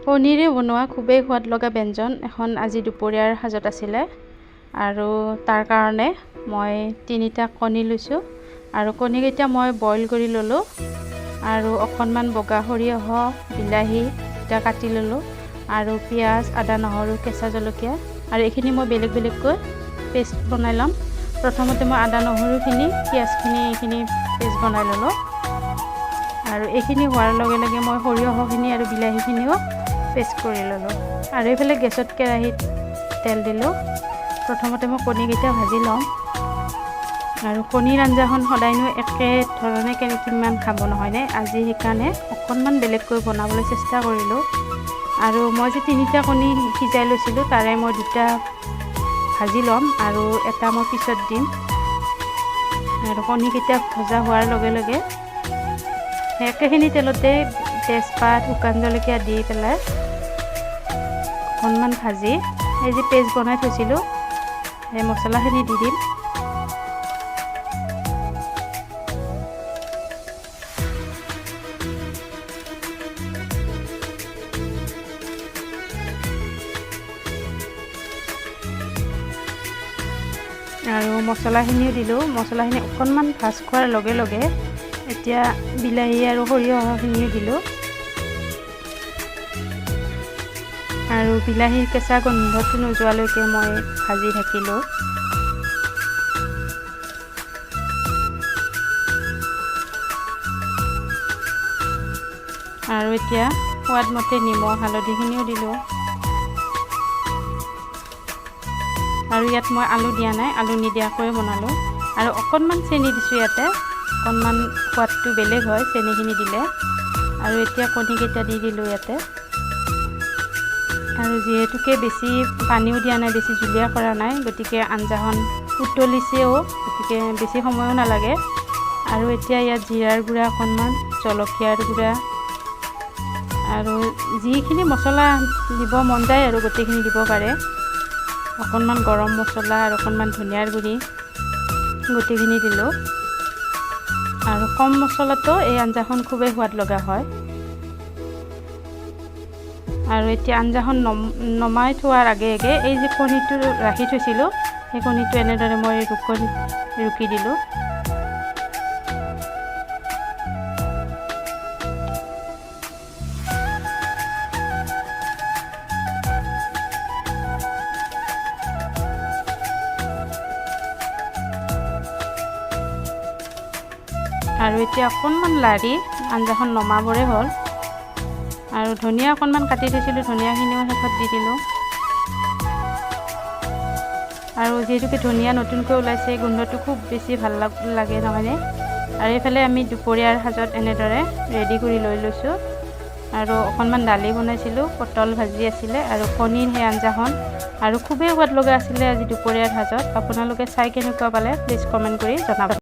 কণীৰে বনোৱা খুবেই সোৱাদ লগা ব্যঞ্জন এখন আজি দুপৰীয়াৰ সাজত আছিলে আৰু তাৰ কাৰণে মই 3টা কণী লৈছোঁ আৰু কণীকেইটা মই বইল কৰি ল'লোঁ আৰু অকণমান বগা সৰিয়হ বিলাহী এটা কাটি ল'লোঁ আৰু পিঁয়াজ আদা নহৰু কেঁচা জলকীয়া আৰু এইখিনি মই বেলেগ বেলেগকৈ পেষ্ট বনাই ল'ম। প্ৰথমতে মই আদা নহৰুখিনি পিঁয়াজখিনি এইখিনি পেষ্ট বনাই ল'লোঁ আৰু এইখিনি হোৱাৰ লগে লগে মই সৰিয়হখিনি আৰু বিলাহীখিনিও পেষ্ট কৰি ল'লোঁ আৰু এইফালে গেছত কেৰাহীত তেল দিলোঁ। প্ৰথমতে মই কণীকেইটা ভাজি ল'ম আৰু কণীৰ আঞ্জাখন সদায়নো একে ধৰণে কিমান খাব নহয়নে, আজি সেইকাৰণে অকণমান বেলেগকৈ বনাবলৈ চেষ্টা কৰিলোঁ আৰু মই যে 3টা কণী সিজাই লৈছিলোঁ তাৰে মই 2টা ভাজি ল'ম আৰু এটা মই পিছত দিম আৰু কণীকেইটা ভজা হোৱাৰ লগে লগে একেখিনি তেলতে তেজপাত শুকান জলকীয়া দি পেলাই অকণমান ভাজি এই যে পেষ্ট বনাই থৈছিলোঁ সেই মছলাখিনি দি দিম আৰু মছলাখিনিও দিলোঁ। মছলাখিনি অকণমান ভাজ খোৱাৰ লগে লগে এতিয়া বিলাহী আৰু সৰিয়হখিনিও দিলোঁ আৰু বিলাহীৰ কেঁচা গোন্ধটো নোযোৱালৈকে মই ভাজি থাকিলোঁ আৰু এতিয়া সোৱাদমতে নিমখ হালধিখিনিও দিলোঁ আৰু ইয়াত মই আলু দিয়া নাই, আলু নিদিয়াকৈ বনালোঁ আৰু অকণমান চেনি দিছোঁ ইয়াতে, অকণমান সোৱাদটো বেলেগ হয় চেনিখিনি দিলে আৰু এতিয়া কণীকেইটা দি দিলোঁ ইয়াতে আৰু যিহেতুকে বেছি পানীও দিয়া নাই, বেছি জুলীয়া কৰা নাই, গতিকে আঞ্জাখন উতলিছেও, গতিকে বেছি সময়ো নালাগে আৰু এতিয়া ইয়াত জিৰাৰ গুড়া অকণমান, জলকীয়াৰ গুড়া আৰু যিখিনি মছলা দিব মন যায় আৰু গোটেইখিনি দিব পাৰে, অকণমান গৰম মছলা আৰু অকণমান ধনিয়াৰ গুড়ি গোটেইখিনি দিলোঁ আৰু কম মছলাতো এই আঞ্জাখন খুবেই সোৱাদ লগা হয় আৰু এতিয়া আঞ্জাখন নমাই থোৱাৰ আগে আগে এই যে কণীটো ৰাখি থৈছিলোঁ সেই কণীটো এনেদৰে মই ৰুকি দিলোঁ আৰু এতিয়া অকণমান লাৰি আঞ্জাখন নমাবৰে হ'ল আৰু ধনিয়া অকণমান কাটি থৈছিলোঁ, ধনিয়াখিনিও শেষত দি দিলোঁ আৰু যিহেতুকে ধনিয়া নতুনকৈ ওলাইছে গোন্ধটো খুব বেছি ভাল লাগে নহয়নে। আৰু এইফালে আমি দুপৰীয়াৰ সাজত এনেদৰে ৰেডি কৰি লৈ লৈছোঁ আৰু অকণমান দালি বনাইছিলোঁ, পটল ভাজি আছিলে আৰু কণীৰ সেই আঞ্জাখন আৰু খুবেই সোৱাদ লগা আছিলে আজি দুপৰীয়াৰ সাজত। আপোনালোকে চাই কেনেকুৱা পালে প্লিজ কমেণ্ট কৰি জনাব।